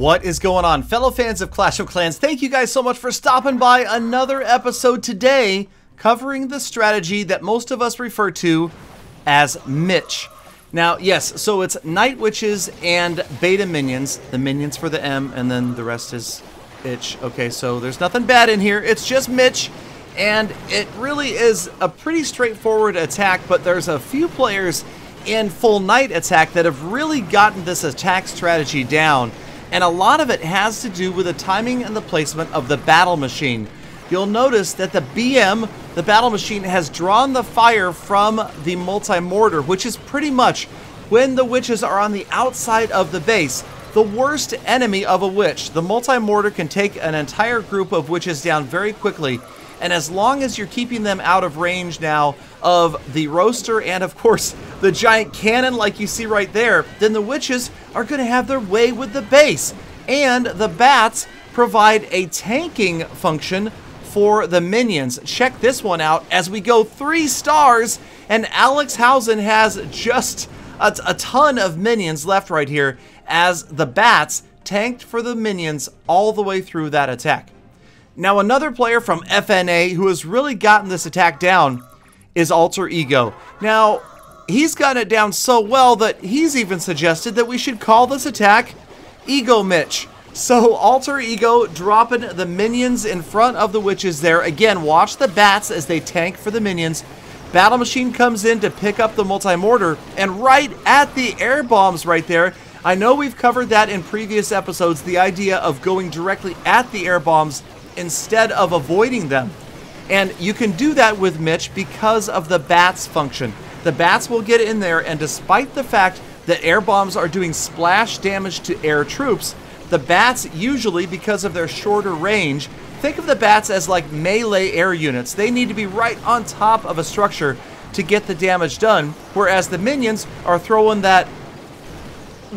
What is going on, fellow fans of Clash of Clans? Thank you guys so much for stopping by another episode today, covering the strategy that most of us refer to as Mitch. Now, yes, so it's Night Witches and Beta Minions. The minions for the M, and then the rest is itch. Okay, so there's nothing bad in here. It's just Mitch, and it really is a pretty straightforward attack, but there's a few players in full Night attack that have really gotten this attack strategy down. And a lot of it has to do with the timing and the placement of the battle machine. You'll notice that the BM, the battle machine, has drawn the fire from the multi-mortar, which is pretty much when the witches are on the outside of the base, the worst enemy of a witch. The multi-mortar can take an entire group of witches down very quickly, and as long as you're keeping them out of range now of the roaster and, of course, the giant cannon like you see right there, then the witches are going to have their way with the base. And the bats provide a tanking function for the minions. Check this one out as we go 3 stars, and Alex Hausen has just a ton of minions left right here as the bats tanked for the minions all the way through that attack. Now, another player from FNA who has really gotten this attack down is Alterego. Now, he's gotten it down so well that he's even suggested that we should call this attack Ego Mitch. So, Alterego dropping the minions in front of the witches there. Again, watch the bats as they tank for the minions. Battle Machine comes in to pick up the multi-mortar, and right at the air bombs right there. I know we've covered that in previous episodes, the idea of going directly at the air bombs instead of avoiding them. And you can do that with Mitch because of the bats function. The bats will get in there, and despite the fact that air bombs are doing splash damage to air troops, the bats usually, because of their shorter range, think of the bats as like melee air units. They need to be right on top of a structure to get the damage done, whereas the minions are throwing that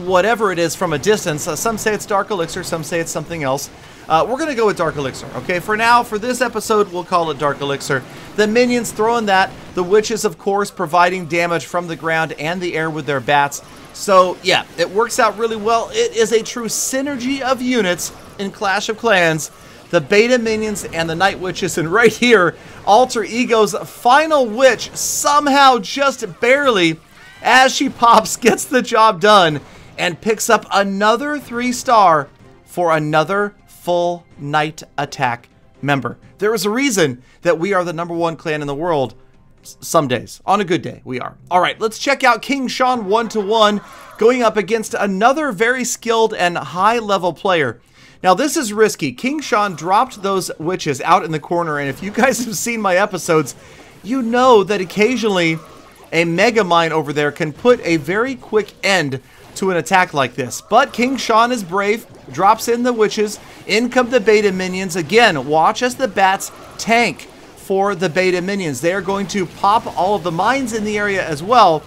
whatever it is from a distance. Some say it's Dark Elixir, some say it's something else. We're going to go with Dark Elixir, okay? For now, for this episode, we'll call it Dark Elixir. The minions throwing that, the witches, of course, providing damage from the ground and the air with their bats. So, yeah, it works out really well. It is a true synergy of units in Clash of Clans. The Beta Minions and the Night Witches, and right here, Alterego's final witch, somehow just barely, as she pops, gets the job done, and picks up another 3-star for another full Night attack member. There is a reason that we are the #1 clan in the world. Some days. On a good day, we are. All right, let's check out King Shan 1-to-1 going up against another very skilled and high-level player. Now, this is risky. King Shan dropped those witches out in the corner, and if you guys have seen my episodes, you know that occasionally a Mega Mine over there can put a very quick end to an attack like this. But King Shan is brave, drops in the witches, in come the Beta Minions. Again, watch as the bats tank for the Beta Minions. They are going to pop all of the mines in the area as well.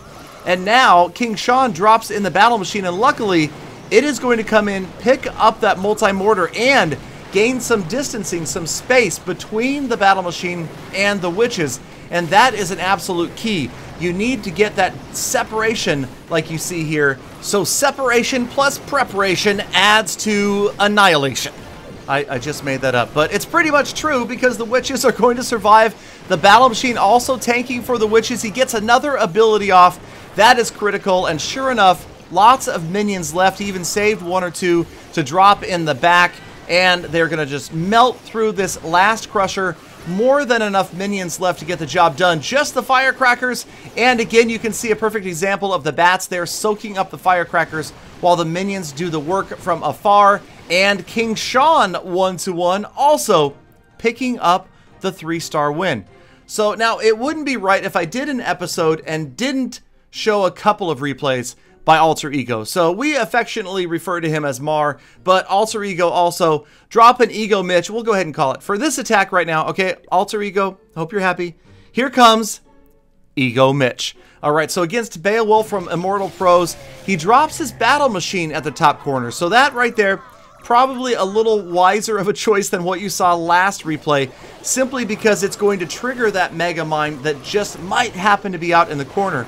And now King Shan drops in the battle machine, and luckily it is going to come in, pick up that multi-mortar, and gain some distancing, some space between the battle machine and the witches. And that is an absolute key. You need to get that separation like you see here. So separation plus preparation adds to annihilation. I just made that up, but it's pretty much true because the witches are going to survive. The battle machine also tanking for the witches. He gets another ability off. That is critical, and sure enough, lots of minions left. He even saved 1 or 2 to drop in the back, and they're going to just melt through this last crusher. More than enough minions left to get the job done. Just the firecrackers, and again, you can see a perfect example of the bats there soaking up the firecrackers while the minions do the work from afar. And King Shan 1-to-1 also picking up the 3-star win. So now it wouldn't be right if I did an episode and didn't show a couple of replays by Alterego. So we affectionately refer to him as Mar, but Alterego also dropping Ego Mitch. We'll go ahead and call it for this attack right now. Okay, Alterego, hope you're happy. Here comes Ego Mitch. All right, so against Beowulf from Immortal Pros, he drops his battle machine at the top corner. So that right there, probably a little wiser of a choice than what you saw last replay, simply because it's going to trigger that Mega Mine that just might happen to be out in the corner.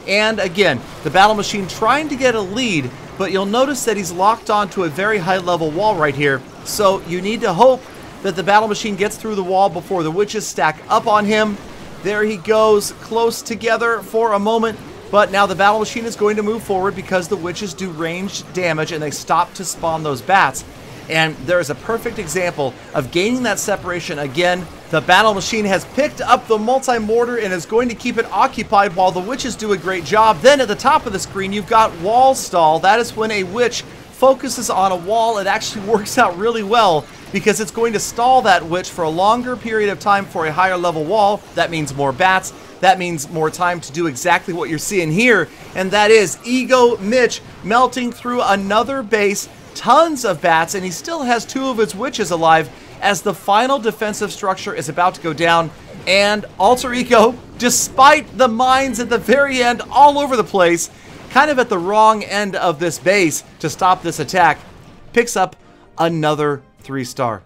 And again, the battle machine trying to get a lead but you'll notice that he's locked onto a very high level wall right here. So you need to hope that the battle machine gets through the wall before the witches stack up on him. There he goes, close together for a moment, but now the battle machine is going to move forward because the witches do ranged damage and they stop to spawn those bats. And there is a perfect example of gaining that separation again. The battle machine has picked up the multi-mortar and is going to keep it occupied while the witches do a great job. Then at the top of the screen, you've got wall stall. That is when a witch focuses on a wall. It actually works out really well because it's going to stall that witch for a longer period of time for a higher level wall. That means more bats. That means more time to do exactly what you're seeing here. And that is Ego Mitch melting through another base. Tons of bats, and he still has 2 of his witches alive as the final defensive structure is about to go down. And Alterego, despite the mines at the very end all over the place, kind of at the wrong end of this base to stop this attack, picks up another 3-star.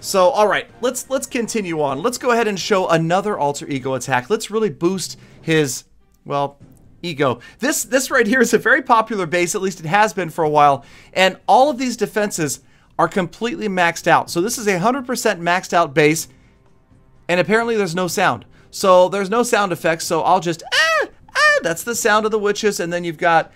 So, all right, let's continue on. Let's go ahead and show another Alterego attack. Let's really boost his, well, ego. This right here is a very popular base, at least it has been for a while, and all of these defenses are completely maxed out. So this is a 100% maxed out base, and apparently there's no sound. So there's no sound effects, so I'll just, that's the sound of the witches, and then you've got,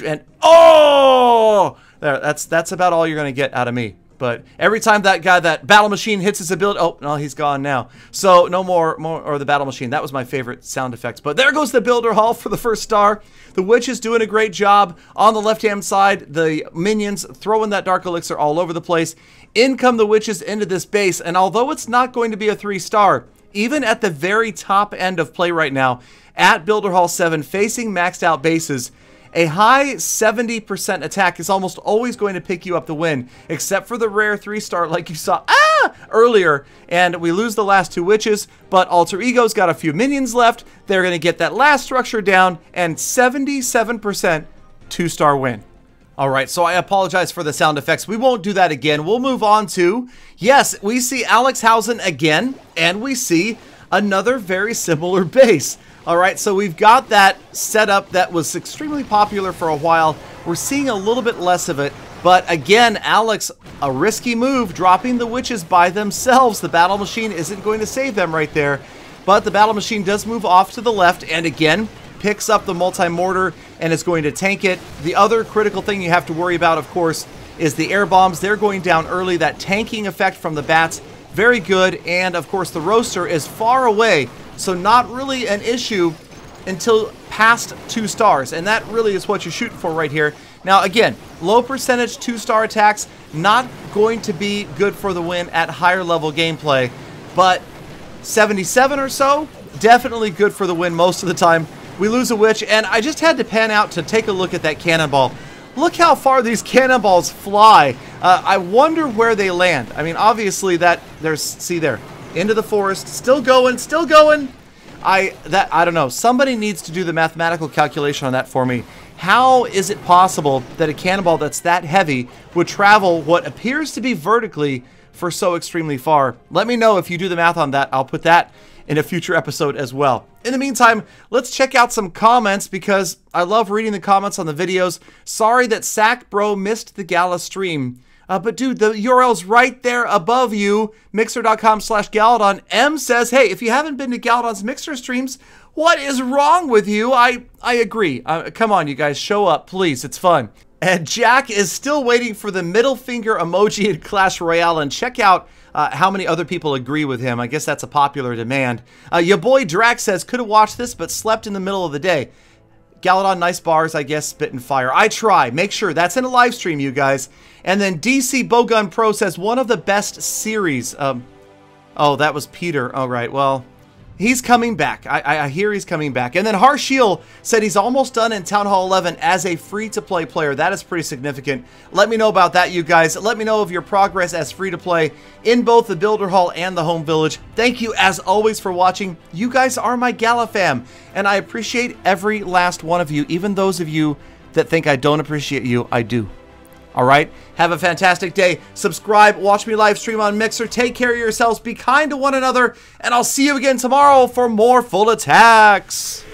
and oh! There, that's about all you're going to get out of me. But every time that battle machine hits his ability, oh, no, he's gone now. So no more, or the battle machine. That was my favorite sound effects. But there goes the builder hall for the first star. The witch is doing a great job. On the left-hand side, the minions throwing that dark elixir all over the place. In come the witches into this base. And although it's not going to be a 3-star, even at the very top end of play right now, at Builder Hall 7, facing maxed out bases, a high 70% attack is almost always going to pick you up the win, except for the rare 3-star like you saw earlier. And we lose the last 2 witches, but Alterego's got a few minions left. They're going to get that last structure down, and 77% 2-star win. All right, so I apologize for the sound effects. We won't do that again. We'll move on to, yes, we see Alexhausen again, and we see another very similar base. All right, so we've got that setup that was extremely popular for a while. We're seeing a little bit less of it, but again, Alex, a risky move, dropping the witches by themselves. The battle machine isn't going to save them right there, but the battle machine does move off to the left, and again, picks up the multi-mortar and is going to tank it. The other critical thing you have to worry about, of course, is the air bombs. They're going down early. That tanking effect from the bats, very good, and of course, the roaster is far away, so not really an issue until past 2 stars, and that really is what you're shooting for right here. Now again, low percentage 2-star attacks, not going to be good for the win at higher level gameplay, but 77 or so, definitely good for the win most of the time. We lose a witch, and I just had to pan out to take a look at that cannonball. Look how far these cannonballs fly. I wonder where they land. I mean, obviously see there, into the forest, still going, still going. I don't know. Somebody needs to do the mathematical calculation on that for me. How is it possible that a cannonball that's that heavy would travel what appears to be vertically for so extremely far? Let me know if you do the math on that. I'll put that in a future episode as well. In the meantime, let's check out some comments because I love reading the comments on the videos. Sorry that Sack Bro missed the gala stream. But dude, the URL's right there above you, mixer.com/Galadon. M says, hey, if you haven't been to Galadon's Mixer streams, what is wrong with you? I agree. Come on, you guys, show up, please. It's fun. And Jack is still waiting for the middle finger emoji in Clash Royale, and check out how many other people agree with him. I guess that's a popular demand. Your boy Drax says, could have watched this, but slept in the middle of the day. Galadon, nice bars, I guess, spit and fire. I try. Make sure that's in a live stream, you guys. And then DC Bowgun Pro says, one of the best series. Oh, that was Peter. All right, well, he's coming back. I hear he's coming back. And then Harshiel said he's almost done in Town Hall 11 as a free-to-play player. That is pretty significant. Let me know about that, you guys. Let me know of your progress as free-to-play in both the Builder Hall and the Home Village. Thank you, as always, for watching. You guys are my Gala fam, and I appreciate every last one of you, even those of you that think I don't appreciate you. I do. All right, have a fantastic day. Subscribe, watch me live stream on Mixer. Take care of yourselves, be kind to one another, and I'll see you again tomorrow for more full attacks.